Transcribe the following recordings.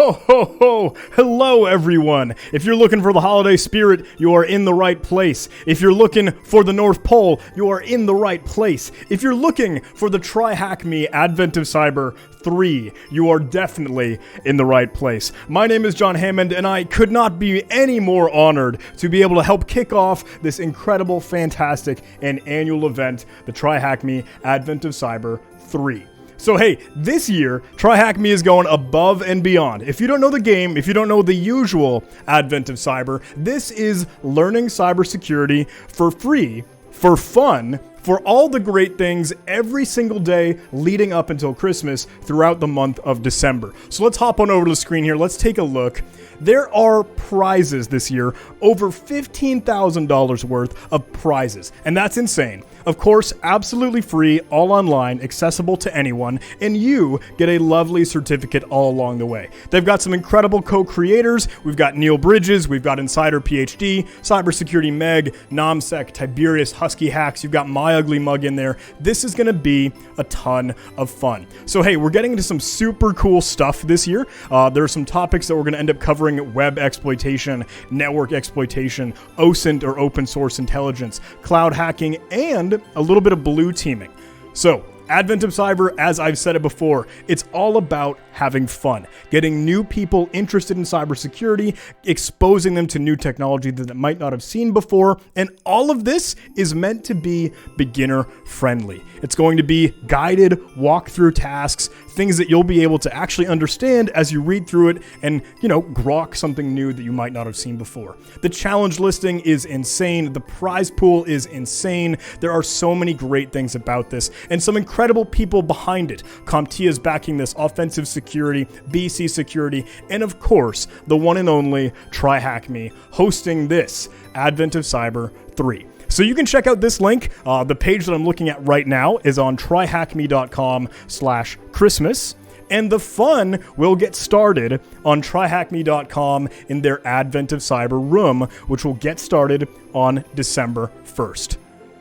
Ho, ho, ho! Hello, everyone! If you're looking for the holiday spirit, you are in the right place. If you're looking for the North Pole, you are in the right place. If you're looking for the TryHackMe Advent of Cyber 3, you are definitely in the right place. My name is John Hammond, and I could not be any more honored to be able to help kick off this incredible, fantastic, and annual event, the TryHackMe Advent of Cyber 3. So hey, this year, TryHackMe is going above and beyond. If you don't know the game, if you don't know the usual Advent of Cyber, this is learning cybersecurity for free, for fun, for all the great things every single day leading up until Christmas throughout the month of December. So let's hop on over to the screen here. Let's take a look. There are prizes this year, over $15,000 worth of prizes, and that's insane. Of course, absolutely free, all online, accessible to anyone, and you get a lovely certificate all along the way. They've got some incredible co-creators. We've got Neil Bridges, we've got Insider PhD, Cybersecurity Meg, Nomsec, Tiberius, Husky Hacks. You've got My Ugly Mug in there. This is going to be a ton of fun. So hey, we're getting into some super cool stuff this year. There are some topics that we're going to end up covering: web exploitation, network exploitation, OSINT or open source intelligence, cloud hacking, and a little bit of blue teaming. So, Advent of Cyber, as I've said it before, it's all about having fun, getting new people interested in cybersecurity, exposing them to new technology that they might not have seen before, and all of this is meant to be beginner friendly. It's going to be guided walkthrough tasks, things that you'll be able to actually understand as you read through it and, grok something new that you might not have seen before. The challenge listing is insane. The prize pool is insane. There are so many great things about this and some incredible people behind it. CompTIA is backing this, Offensive Security, BC Security, and of course, the one and only TryHackMe hosting this Advent of Cyber 3. So you can check out this link. The page that I'm looking at right now is on tryhackme.com/Christmas. And the fun will get started on tryhackme.com in their Advent of Cyber room, which will get started on December 1st.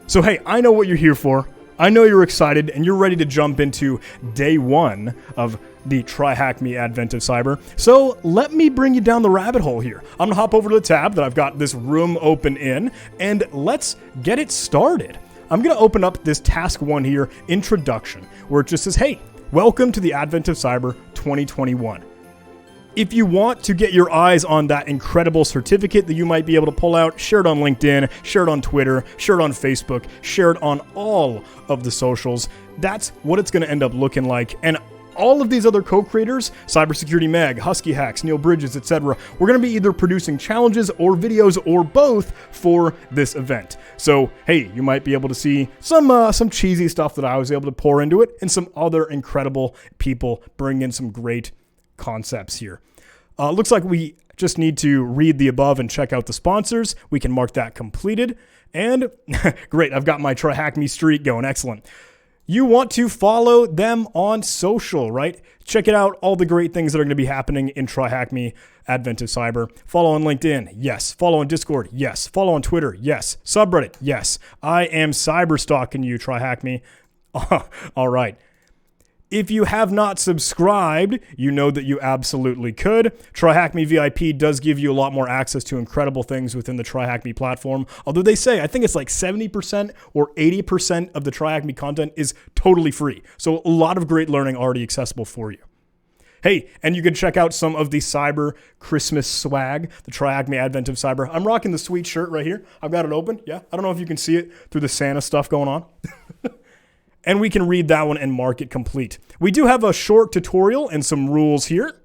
So hey, I know what you're here for. I know you're excited and you're ready to jump into day one of the TryHackMe Advent of Cyber. So let me bring you down the rabbit hole here. I'm gonna hop over to the tab that I've got this room open in, and let's get it started. I'm gonna open up this task 1 here, Introduction, where it just says, hey, welcome to the Advent of Cyber 2021. If you want to get your eyes on that incredible certificate that you might be able to pull out, share it on LinkedIn, share it on Twitter, share it on Facebook, share it on all of the socials. That's what it's going to end up looking like. And all of these other co-creators, Cybersecurity Meg, Husky Hacks, Neil Bridges, etc., we're going to be either producing challenges or videos or both for this event. So, hey, you might be able to see some cheesy stuff that I was able to pour into it, and some other incredible people bring in some great concepts here. Looks like we just need to read the above and check out the sponsors. We can mark that completed. And great, I've got my TryHackMe streak going. Excellent. You want to follow them on social, right? Check it out, all the great things that are going to be happening in TryHackMe Advent of Cyber. Follow on LinkedIn, yes. Follow on Discord, yes. Follow on Twitter, yes. Subreddit, yes. I am cyberstalking you, TryHackMe. All right. If you have not subscribed, you know that you absolutely could. TryHackMe VIP does give you a lot more access to incredible things within the TryHackMe platform. Although they say, I think it's like 70% or 80% of the TryHackMe content is totally free. So a lot of great learning already accessible for you. Hey, and you can check out some of the Cyber Christmas swag, the TryHackMe Advent of Cyber. I'm rocking the sweet shirt right here. I've got it open. Yeah, I don't know if you can see it through the Santa stuff going on. And we can read that one and mark it complete. We do have a short tutorial and some rules here.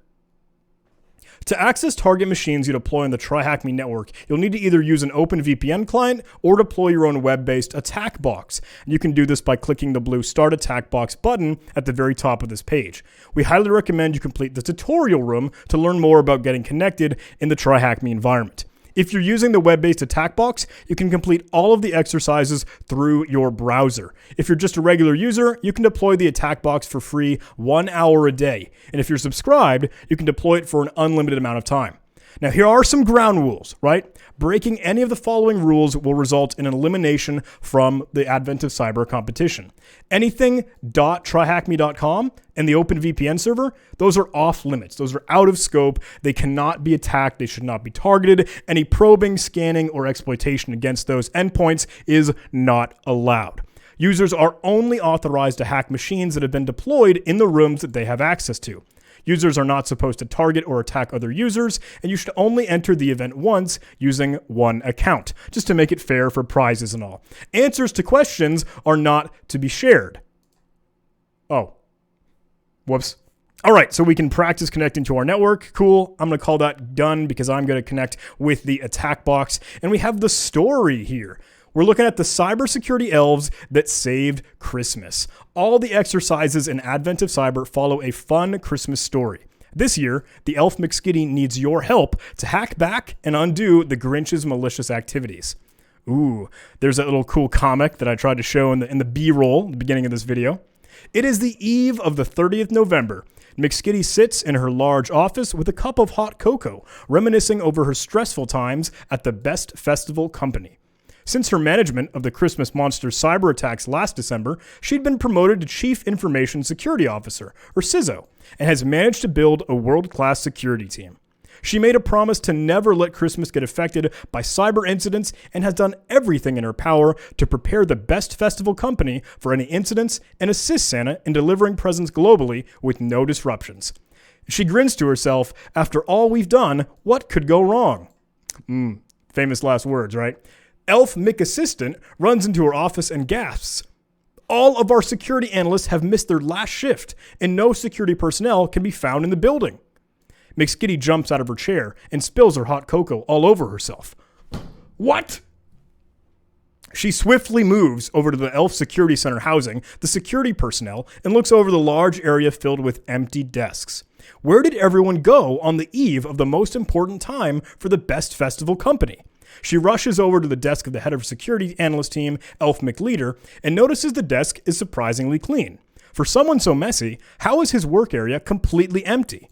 To access target machines you deploy on the TryHackMe network, you'll need to either use an open VPN client or deploy your own web-based attack box. And you can do this by clicking the blue Start Attack Box button at the very top of this page. We highly recommend you complete the tutorial room to learn more about getting connected in the TryHackMe environment. If you're using the web-based attack box, you can complete all of the exercises through your browser. If you're just a regular user, you can deploy the attack box for free 1 hour a day. And if you're subscribed, you can deploy it for an unlimited amount of time. Now, here are some ground rules, right? Breaking any of the following rules will result in an elimination from the advent of cyber competition. Anything .tryhackme.com and the OpenVPN server, those are off limits. Those are out of scope. They cannot be attacked. They should not be targeted. Any probing, scanning, or exploitation against those endpoints is not allowed. Users are only authorized to hack machines that have been deployed in the rooms that they have access to. Users are not supposed to target or attack other users, and you should only enter the event once using one account, just to make it fair for prizes and all. Answers to questions are not to be shared. Oh. Whoops. All right, so we can practice connecting to our network. Cool. I'm going to call that done because I'm going to connect with the attack box. And we have the story here. We're looking at the cybersecurity elves that saved Christmas. All the exercises in Advent of Cyber follow a fun Christmas story. This year, the elf McSkitty needs your help to hack back and undo the Grinch's malicious activities. Ooh, there's that little cool comic that I tried to show in the B-roll at the beginning of this video. It is the eve of the 30th November. McSkitty sits in her large office with a cup of hot cocoa, reminiscing over her stressful times at the Best Festival Company. Since her management of the Christmas monster cyber attacks last December, she'd been promoted to Chief Information Security Officer, or CISO, and has managed to build a world-class security team. She made a promise to never let Christmas get affected by cyber incidents and has done everything in her power to prepare the Best Festival Company for any incidents and assist Santa in delivering presents globally with no disruptions. She grins to herself, after all we've done, what could go wrong? Famous last words, right? Elf McAssistant runs into her office and gasps. All of our security analysts have missed their last shift, and no security personnel can be found in the building. McSkitty jumps out of her chair and spills her hot cocoa all over herself. What? She swiftly moves over to the Elf Security Center housing the security personnel and looks over the large area filled with empty desks. Where did everyone go on the eve of the most important time for the Best Festival Company? She rushes over to the desk of the head of security analyst team, Elf McLeader, and notices the desk is surprisingly clean. For someone so messy, how is his work area completely empty?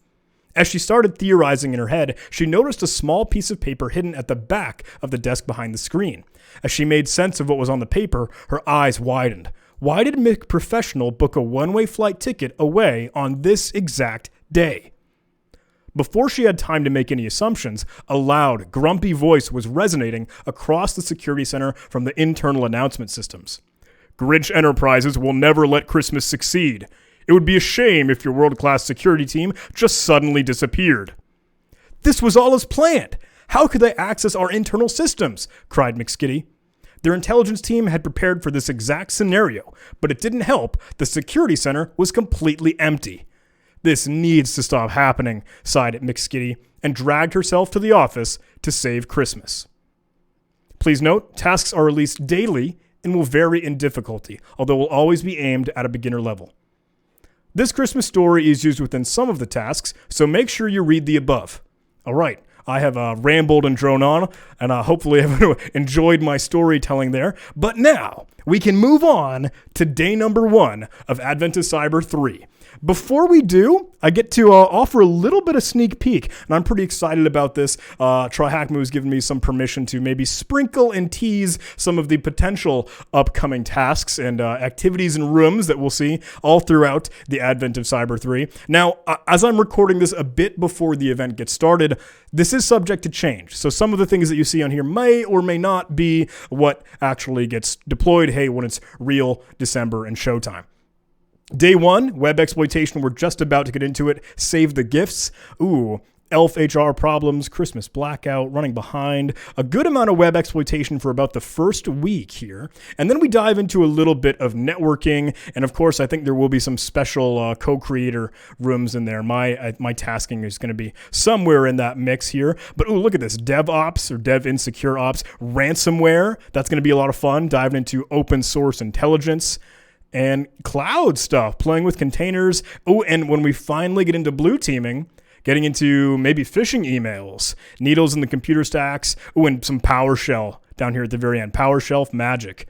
As she started theorizing in her head, she noticed a small piece of paper hidden at the back of the desk behind the screen. As she made sense of what was on the paper, her eyes widened. Why did McProfessional book a one-way flight ticket away on this exact day? Before she had time to make any assumptions, a loud, grumpy voice was resonating across the security center from the internal announcement systems. Grinch Enterprises will never let Christmas succeed. It would be a shame if your world-class security team just suddenly disappeared. This was all as planned. How could they access our internal systems? Cried McSkitty. Their intelligence team had prepared for this exact scenario, but it didn't help. The security center was completely empty. This needs to stop happening, sighed McSkitty, and dragged herself to the office to save Christmas. Please note, tasks are released daily and will vary in difficulty, although will always be aimed at a beginner level. This Christmas story is used within some of the tasks, so make sure you read the above. All right, I have rambled and drone on, and hopefully have enjoyed my storytelling there. But now, we can move on to day number 1 of Advent of Cyber 3. Before we do, I get to offer a little bit of sneak peek, and I'm pretty excited about this. TryHackMe has given me some permission to maybe sprinkle and tease some of the potential upcoming tasks and activities and rooms that we'll see all throughout the Advent of Cyber 3. Now, as I'm recording this a bit before the event gets started, this is subject to change. So some of the things that you see on here may or may not be what actually gets deployed, hey, when it's real December and showtime. Day 1, web exploitation. We're just about to get into it. Save the gifts. Ooh, elf HR problems, Christmas blackout, running behind. A good amount of web exploitation for about the first week here. And then we dive into a little bit of networking. And of course, I think there will be some special co-creator rooms in there. My tasking is going to be somewhere in that mix here. But ooh, look at this. DevOps or Dev Insecure Ops. Ransomware. That's going to be a lot of fun. Diving into open source intelligence. And cloud stuff, playing with containers. Oh, and when we finally get into blue teaming, getting into maybe phishing emails, needles in the computer stacks. Oh, and some PowerShell down here at the very end. PowerShell magic.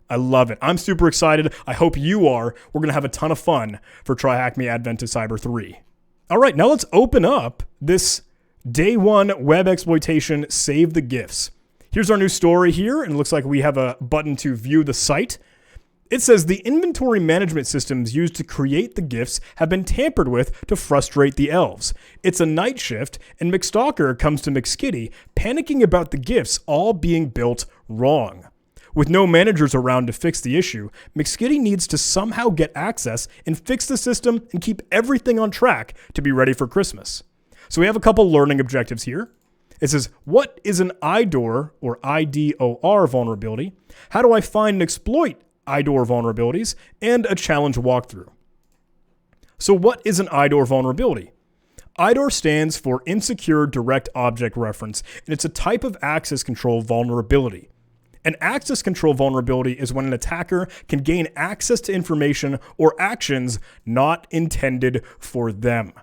I love it. I'm super excited. I hope you are. We're going to have a ton of fun for TryHackMe Advent of Cyber 3. All right, now let's open up this Day 1 web exploitation, save the GIFs. Here's our new story here, and it looks like we have a button to view the site. It says the inventory management systems used to create the GIFs have been tampered with to frustrate the elves. It's a night shift, and McStalker comes to McSkitty, panicking about the GIFs all being built wrong. With no managers around to fix the issue, McSkitty needs to somehow get access and fix the system and keep everything on track to be ready for Christmas. So we have a couple learning objectives here. It says, what is an IDOR or IDOR vulnerability? How do I find and exploit IDOR vulnerabilities? And a challenge walkthrough. So what is an IDOR vulnerability? IDOR stands for Insecure Direct Object Reference, and it's a type of access control vulnerability. An access control vulnerability is when an attacker can gain access to information or actions not intended for them.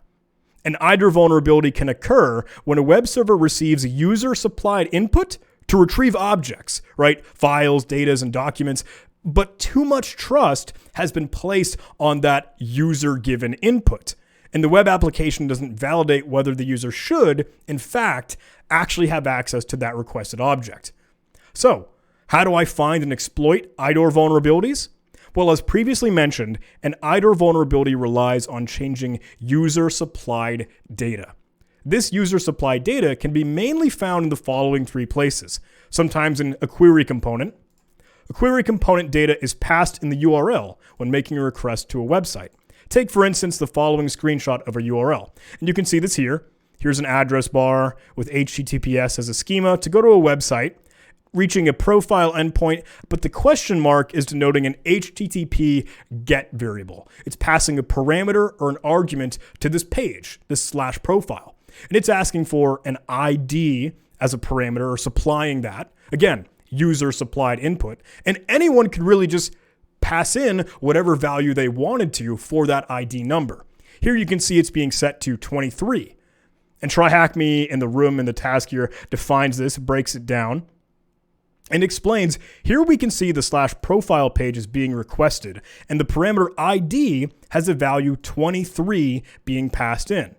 An IDOR vulnerability can occur when a web server receives user-supplied input to retrieve objects, right? Files, data, and documents, but too much trust has been placed on that user-given input. And the web application doesn't validate whether the user should, in fact, actually have access to that requested object. So, how do I find and exploit IDOR vulnerabilities? Well, as previously mentioned, an IDOR vulnerability relies on changing user-supplied data. This user-supplied data can be mainly found in the following 3 places, sometimes in a query component. A query component data is passed in the URL when making a request to a website. Take, for instance, the following screenshot of a URL. And you can see this here. Here's an address bar with HTTPS as a schema to go to a website, reaching a profile endpoint, but the question mark is denoting an HTTP GET variable. It's passing a parameter or an argument to this page, this /profile. And it's asking for an ID as a parameter or supplying that. Again, user supplied input. And anyone could really just pass in whatever value they wanted to for that ID number. Here you can see it's being set to 23. And TryHackMe in the room in the task here defines this, breaks it down, and explains, here we can see the /profile page is being requested, and the parameter ID has a value 23 being passed in.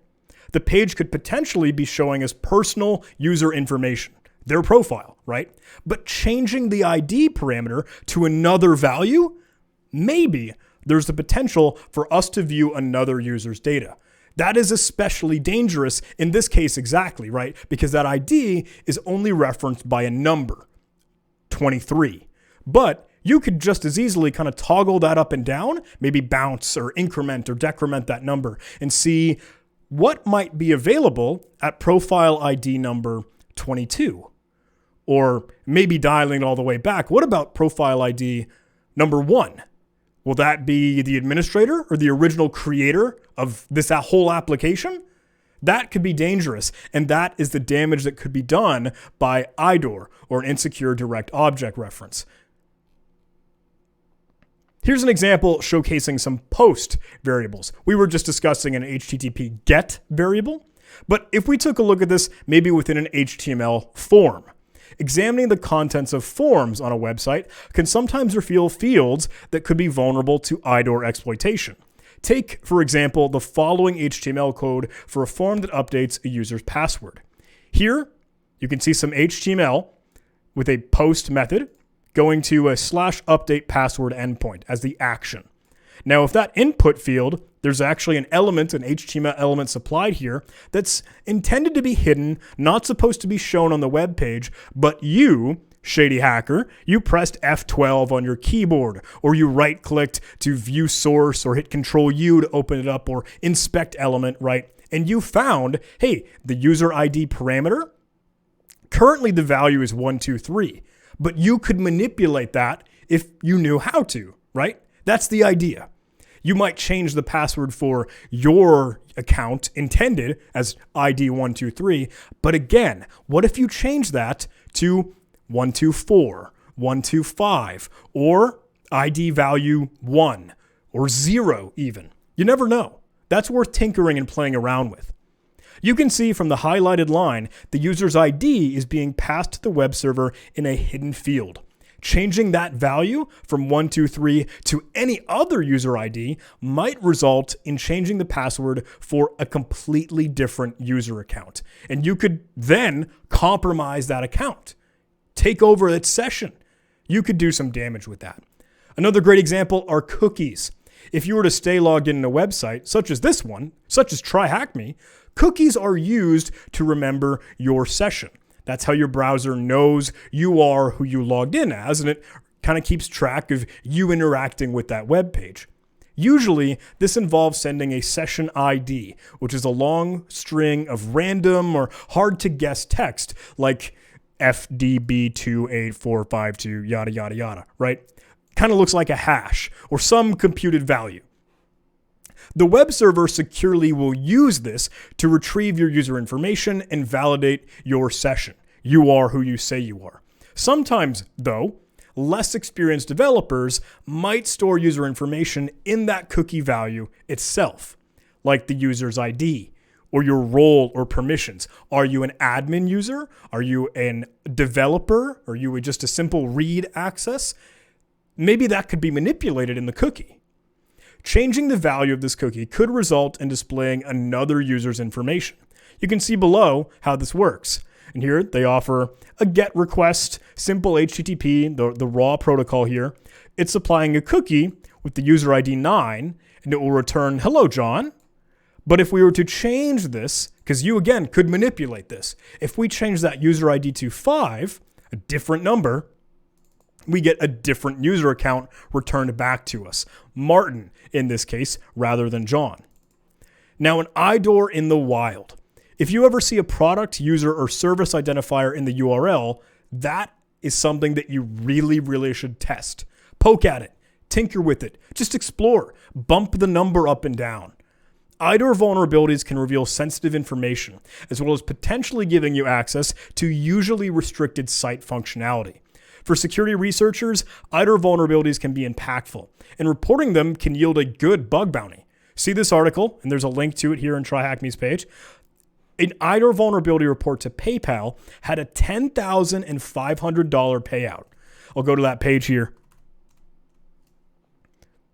The page could potentially be showing us personal user information, their profile, right? But changing the ID parameter to another value, maybe there's the potential for us to view another user's data. That is especially dangerous in this case exactly, right? Because that ID is only referenced by a number, 23. But you could just as easily kind of toggle that up and down, maybe bounce or increment or decrement that number and see what might be available at profile ID number 22. Or maybe dialing it all the way back. What about profile ID number 1? Will that be the administrator or the original creator of this whole application? That could be dangerous, and that is the damage that could be done by IDOR, or an Insecure Direct Object Reference. Here's an example showcasing some post variables. We were just discussing an HTTP GET variable, but if we took a look at this maybe within an HTML form, examining the contents of forms on a website can sometimes reveal fields that could be vulnerable to IDOR exploitation. Take, for example, the following HTML code for a form that updates a user's password. Here, you can see some HTML with a post method going to a /update password endpoint as the action. Now, if that input field, there's actually an element, an HTML element supplied here that's intended to be hidden, not supposed to be shown on the web page, but you, shady hacker, you pressed F12 on your keyboard, or you right-clicked to view source, or hit Control-U to open it up, or inspect element, right? And you found, hey, the user ID parameter, currently the value is 123, but you could manipulate that if you knew how to, right? That's the idea. You might change the password for your account intended as ID 123, but again, what if you change that to 124, 125, or ID value 1, or 0 even? You never know. That's worth tinkering and playing around with. You can see from the highlighted line, the user's ID is being passed to the web server in a hidden field. Changing that value from 123 to any other user ID might result in changing the password for a completely different user account. And you could then compromise that account, take over its session. You could do some damage with that. Another great example are cookies. If you were to stay logged in a website, such as this one, such as TryHackMe, cookies are used to remember your session. That's how your browser knows you are who you logged in as, and it kind of keeps track of you interacting with that web page. Usually, this involves sending a session ID, which is a long string of random or hard-to-guess text, like FDB28452, yada, yada, yada, right? Kind of looks like a hash or some computed value. The web server securely will use this to retrieve your user information and validate your session. You are who you say you are. Sometimes, though, less experienced developers might store user information in that cookie value itself, like the user's ID or your role or permissions. Are you an admin user? Are you a developer? Are you just a simple read access? Maybe that could be manipulated in the cookie. Changing the value of this cookie could result in displaying another user's information. You can see below how this works. And here they offer a GET request, simple HTTP, the raw protocol here. It's applying a cookie with the user ID 9, and it will return, hello, John. But if we were to change this, because you, again, could manipulate this, if we change that user ID to 5, a different number, we get a different user account returned back to us. Martin, in this case, rather than John. Now, an IDOR in the wild. If you ever see a product, user, or service identifier in the URL, that is something that you really, really should test. Poke at it, tinker with it, just explore, bump the number up and down. IDOR vulnerabilities can reveal sensitive information, as well as potentially giving you access to usually restricted site functionality. For security researchers, IDOR vulnerabilities can be impactful, and reporting them can yield a good bug bounty. See this article, and there's a link to it here on TryHackMe's page. An IDOR vulnerability report to PayPal had a $10,500 payout. I'll go to that page here.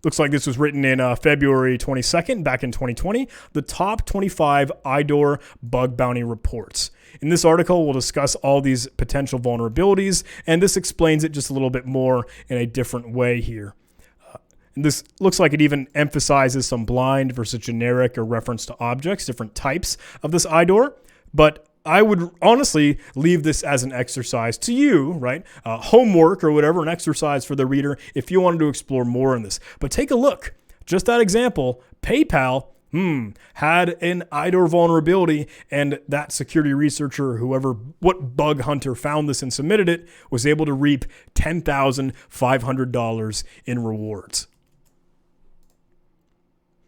Looks like this was written in February 22nd, back in 2020. The top 25 IDOR bug bounty reports. In this article, we'll discuss all these potential vulnerabilities, and this explains it just a little bit more in a different way here. And this looks like it even emphasizes some blind versus generic or reference to objects, different types of this IDOR. But I would honestly leave this as an exercise to you, right? Homework or whatever, an exercise for the reader if you wanted to explore more in this. But take a look. Just that example, PayPal had an IDOR vulnerability, and that security researcher, what bug hunter found this and submitted it, was able to reap $10,500 in rewards.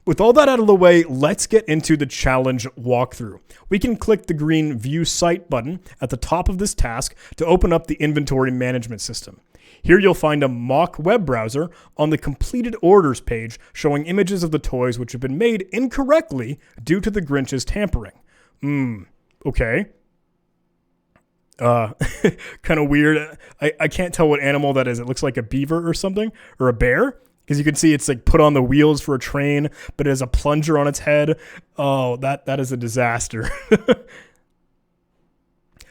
With all that out of the way, let's get into the challenge walkthrough. We can click the green View Site button at the top of this task to open up the inventory management system. Here you'll find a mock web browser on the completed orders page showing images of the toys which have been made incorrectly due to the Grinch's tampering. Okay. Kind of weird. I can't tell what animal that is. It looks like a beaver or something, or a bear. Because you can see it's like put on the wheels for a train, but it has a plunger on its head. Oh, that is a disaster.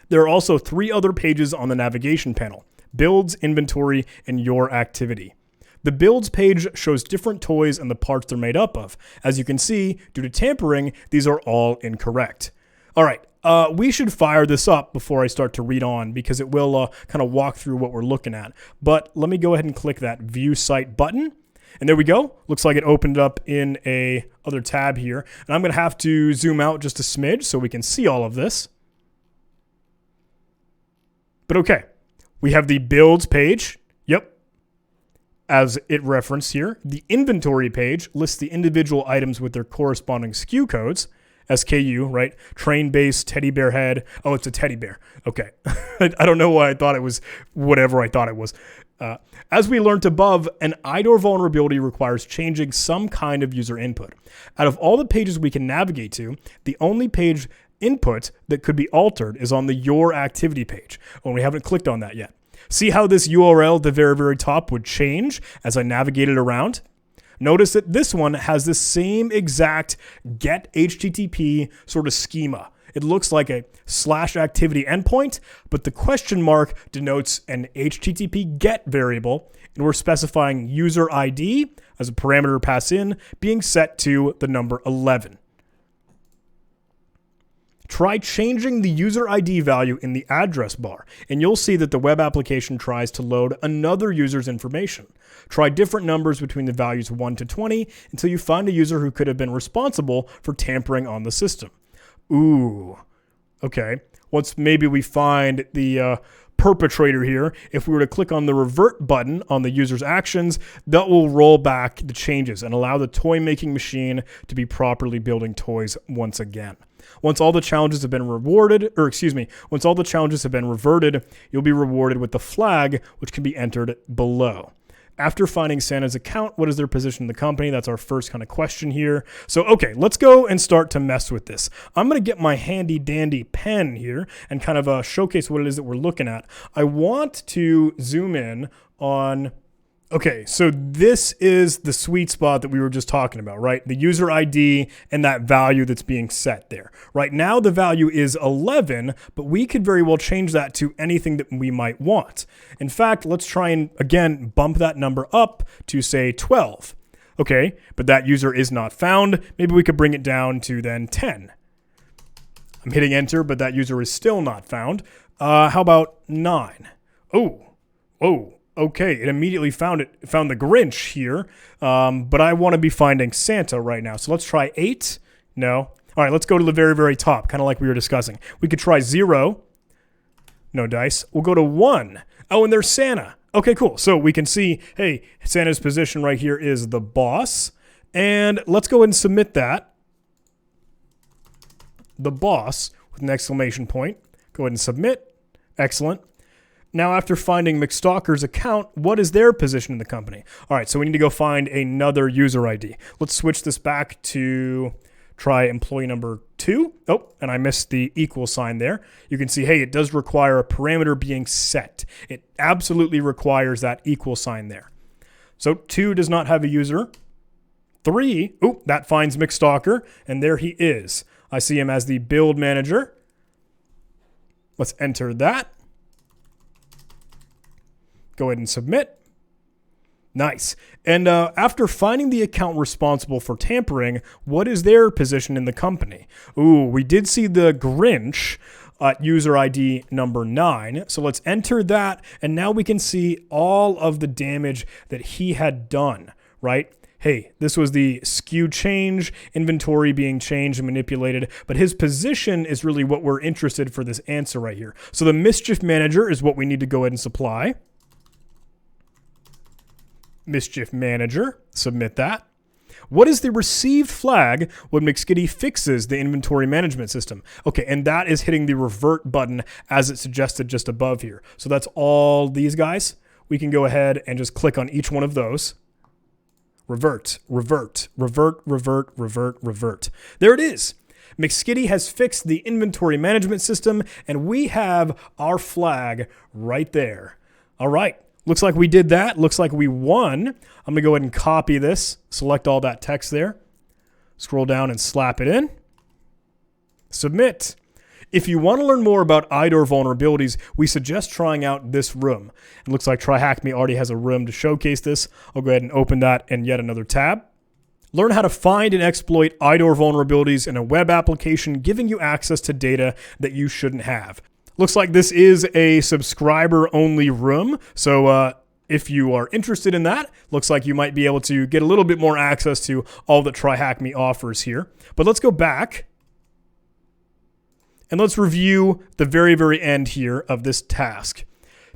There are also 3 other pages on the navigation panel: Builds, Inventory, and Your Activity. The Builds page shows different toys and the parts they're made up of. As you can see, due to tampering, these are all incorrect. All right, we should fire this up before I start to read on, because it will kind of walk through what we're looking at. But let me go ahead and click that View Site button. And there we go. Looks like it opened up in a other tab here. And I'm going to have to zoom out just a smidge so we can see all of this. But okay, we have the Builds page. Yep. As it referenced here. The Inventory page lists the individual items with their corresponding SKU codes. SKU, right? Train base, teddy bear head. Oh, it's a teddy bear. Okay. I don't know why I thought it was whatever I thought it was. As we learned above, an IDOR vulnerability requires changing some kind of user input. Out of all the pages we can navigate to, the only page input that could be altered is on the Your Activity page. Oh, we haven't clicked on that yet. See how this URL at the very, very top would change as I navigated around? Notice that this one has the same exact get HTTP sort of schema. It looks like a /activity endpoint, but the question mark denotes an HTTP get variable, and we're specifying user ID as a parameter to pass in being set to the number 11. Try changing the user ID value in the address bar, and you'll see that the web application tries to load another user's information. Try different numbers between the values 1 to 20 until you find a user who could have been responsible for tampering on the system. Ooh, okay. Once maybe we find the perpetrator here, if we were to click on the revert button on the user's actions, that will roll back the changes and allow the toy making machine to be properly building toys once again. Once all the challenges have been once all the challenges have been reverted, you'll be rewarded with the flag, which can be entered below. After finding Santa's account, what is their position in the company? That's our first kind of question here. So, okay, let's go and start to mess with this. I'm going to get my handy dandy pen here and kind of showcase what it is that we're looking at. I want to zoom in on... Okay, so this is the sweet spot that we were just talking about, right? The user ID and that value that's being set there. Right now, the value is 11, but we could very well change that to anything that we might want. In fact, let's try and, again, bump that number up to, say, 12. Okay, but that user is not found. Maybe we could bring it down to then 10. I'm hitting enter, but that user is still not found. How about 9? Oh. Okay, it immediately found the Grinch here, but I want to be finding Santa right now. So let's try 8. No. All right, let's go to the very, very top, kind of like we were discussing. We could try 0. No dice. We'll go to 1. Oh, and there's Santa. Okay, cool. So we can see, hey, Santa's position right here is the boss. And let's go ahead and submit that. The boss with an exclamation point. Go ahead and submit. Excellent. Now, after finding McStalker's account, what is their position in the company? All right, so we need to go find another user ID. Let's switch this back to try employee number 2. Oh, and I missed the equal sign there. You can see, hey, it does require a parameter being set. It absolutely requires that equal sign there. So 2 does not have a user. 3, that finds McStalker, and there he is. I see him as the build manager. Let's enter that. Go ahead and submit. Nice. And after finding the account responsible for tampering, what is their position in the company? Ooh, we did see the Grinch at user ID number 9. So let's enter that. And now we can see all of the damage that he had done, right? Hey, this was the SKU change, inventory being changed and manipulated, but his position is really what we're interested for this answer right here. So the mischief manager is what we need to go ahead and supply. Mischief manager, submit that. What is the received flag when McSkitty fixes the inventory management system? Okay, and that is hitting the revert button as it suggested just above here. So that's all these guys. We can go ahead and just click on each one of those. Revert, revert, revert, revert, revert, revert. There it is. McSkitty has fixed the inventory management system, and we have our flag right there. All right. Looks like we did that. Looks like we won. I'm going to go ahead and copy this, select all that text there, scroll down and slap it in. Submit. If you want to learn more about IDOR vulnerabilities, we suggest trying out this room. It looks like TryHackMe already has a room to showcase this. I'll go ahead and open that in yet another tab. Learn how to find and exploit IDOR vulnerabilities in a web application, giving you access to data that you shouldn't have. Looks like this is a subscriber-only room, so if you are interested in that, looks like you might be able to get a little bit more access to all that TryHackMe offers here. But let's go back, and let's review the very, very end here of this task.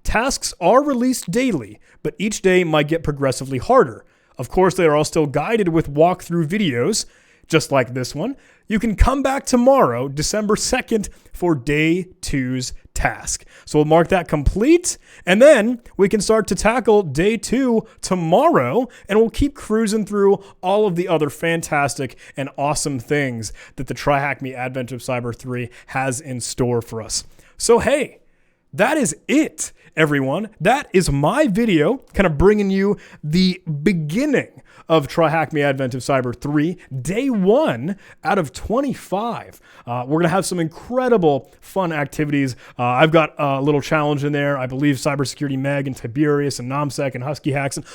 Tasks are released daily, but each day might get progressively harder. Of course, they are all still guided with walkthrough videos, just like this one. You can come back tomorrow, December 2nd, for day 2's task. So we'll mark that complete, and then we can start to tackle day 2 tomorrow, and we'll keep cruising through all of the other fantastic and awesome things that the TryHackMe Advent of Cyber 3 has in store for us. So hey, that is it, everyone. That is my video, kind of bringing you the beginning of TryHackMe Advent of Cyber 3, day 1 out of 25. We're going to have some incredible fun activities. I've got a little challenge in there. I believe Cybersecurity Meg and Tiberius and Nomsec and Husky Hacks and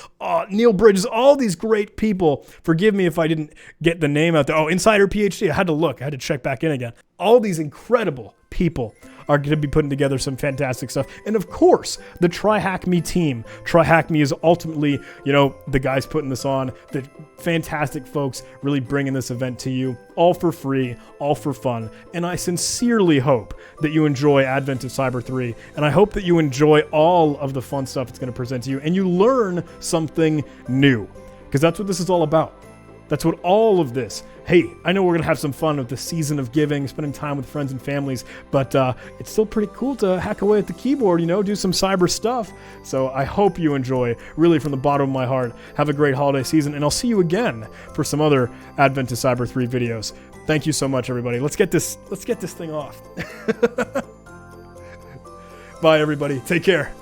Neil Bridges, all these great people. Forgive me if I didn't get the name out there. Oh, Insider PhD. I had to look. I had to check back in again. All these incredible people are going to be putting together some fantastic stuff. And of course, the TryHackMe team. TryHackMe is ultimately, the guys putting this on, the fantastic folks really bringing this event to you, all for free, all for fun. And I sincerely hope that you enjoy Advent of Cyber 3, and I hope that you enjoy all of the fun stuff it's going to present to you, and you learn something new, because that's what this is all about. That's what all of this. Hey, I know we're going to have some fun with the season of giving, spending time with friends and families, but it's still pretty cool to hack away at the keyboard, do some cyber stuff. So I hope you enjoy, really from the bottom of my heart. Have a great holiday season, and I'll see you again for some other Advent to Cyber 3 videos. Thank you so much, everybody. Let's get this thing off. Bye, everybody. Take care.